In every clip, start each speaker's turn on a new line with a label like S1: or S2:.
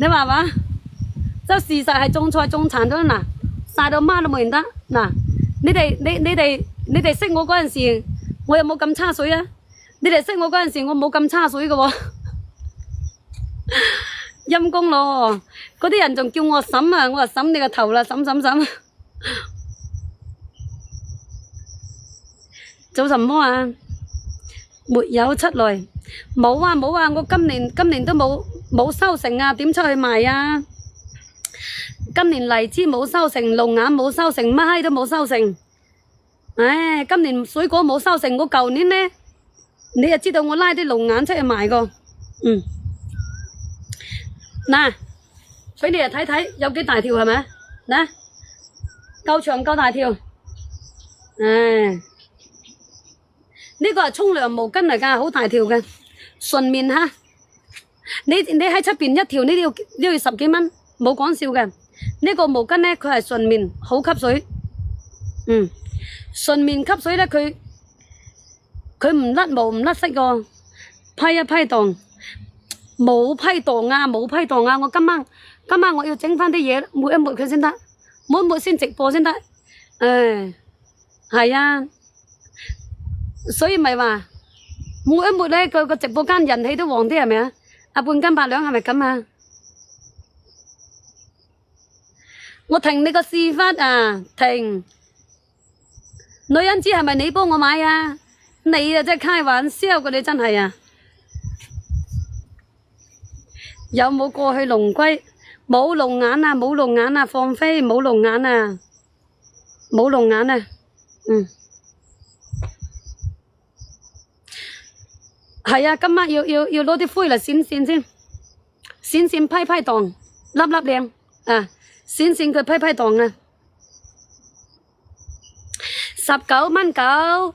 S1: 你話嘛？即事實係種菜種殘咗嗱，曬到媽都冇認得嗱。你哋識我嗰陣時，我有冇咁差水啊？你哋識我嗰陣時，我冇咁差水嘅喎，陰公咯。嗰啲人仲叫我審啊，我話審你個頭啦，審。做什麼啊？沒有出來，冇啊，我今年都冇收成啊，點出去賣啊？今年荔枝冇收成，龍眼冇收成，乜閪都冇收成。唉，今年水果冇收成，我舊年呢，你就知道我拉啲龍眼出去賣個，嗱，俾你嚟睇睇有幾大條係咪？嗱，夠長夠大條，唉，呢個係沖涼毛巾嚟㗎，好大條嘅，純棉哈。你喺出邊一條呢都要10幾蚊，冇講笑嘅。呢個毛巾呢，佢係純棉，好吸水，純棉吸水呢，佢唔甩毛唔甩色個，批一批檔，冇批檔啊！我今晚我要整翻啲嘢抹一抹佢先得，抹一抹先直播先得。唉，係啊，所以咪話抹一抹呢，個直播間人氣都旺啲係咪啊？啊，半斤8兩係咪咁啊？我停你個屎忽啊！停！女人紙係咪你幫我買啊？你啊真係開玩笑嘅，你真係啊！有冇過去龍龜？冇龍眼啊！放飛冇龍眼啊！係啊，今晚要攞啲灰嚟閃先，閃批檔，粒靚啊！閃佢批檔啊！19蚊9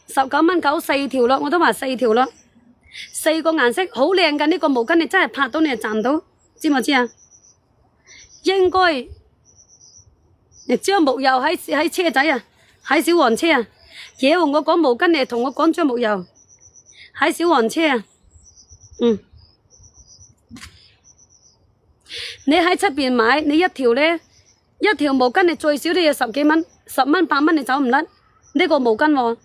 S1: 19蚊9 4條咯，我都話4條咯，4個顏色好靚㗎。呢個毛巾你真係拍到你就賺到，知唔知啊？應該你張木油喺車仔啊，喺小黃車啊。妖，我講毛巾你同我講張木油喺小黃車啊。你喺出邊買，你一條毛巾你最少都要10幾蚊，10蚊8蚊你走唔甩。呢個毛巾喎，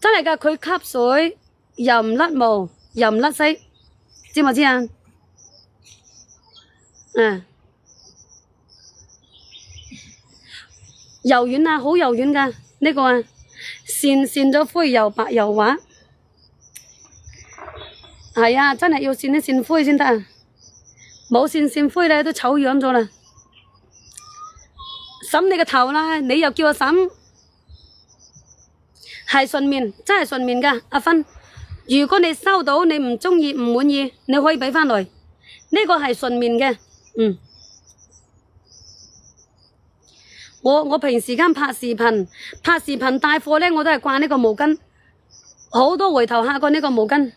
S1: 真係㗎，佢吸水又唔甩毛又唔甩色，知唔知啊？柔軟啊，好柔軟㗎呢個啊，扇咗灰又白又滑，係啊，真係要扇一扇灰先得啊！冇扇灰咧都醜樣咗啦，審你個頭啦！你又叫我審，係純棉，真係純棉噶。阿芬，如果你收到你唔中意唔滿意，你可以俾翻來。呢個係純棉嘅，我平時間拍視頻帶貨咧，我都係掛呢個毛巾，好多回頭客過呢個毛巾。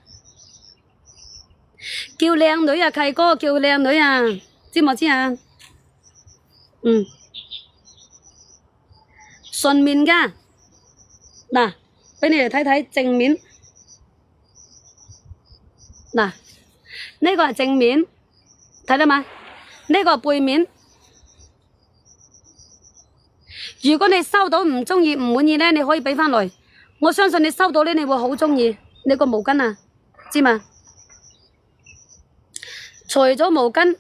S1: 叫靚女啊，契哥叫靚女啊，知唔知啊？純棉噶，嗱，俾你哋睇睇正面，嗱，呢個係正面，睇到嘛？呢個係背面。如果你收到唔中意唔滿意咧，你可以俾翻來。我相信你收到咧，你會好中意呢個毛巾啊，知嘛？除咗毛巾，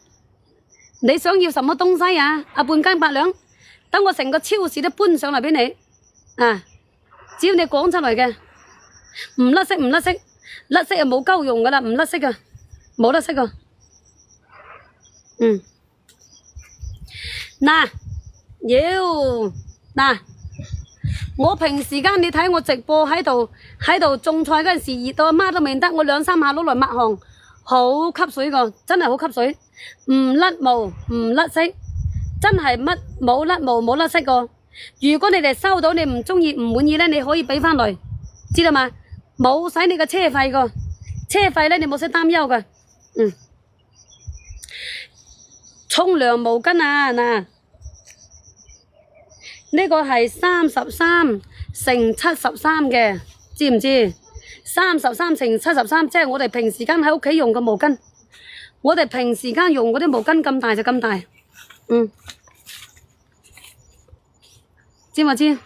S1: 你想要什麼東西啊？啊，半斤8兩，等我成個超市都搬上嚟俾你啊！只要你講出嚟嘅，唔甩色，甩色就冇鳩用噶啦，唔甩色噶，冇得色噶。嗱，我平時間你睇我直播喺度種菜嗰陣時，熱到阿媽都未得，我2、3下攞來抹汗。好吸水個，真係好吸水，唔甩毛唔甩色，真係乜冇甩毛冇甩色個。如果你哋收到你唔中意唔滿意咧，你可以俾翻來，知道嘛？冇使你個車費個，車費咧你冇使擔憂嘅。沖涼毛巾啊，嗱，呢個係33乘73嘅，知唔知？33乘73，即係我哋平時間喺屋企用嘅毛巾，我哋平時間用嗰啲毛巾咁大就咁大，知唔知？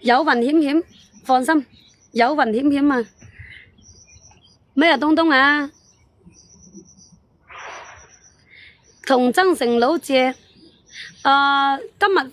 S1: 有雲險險，放心，有雲險險啊！咩啊，東東啊？同增城佬借，今日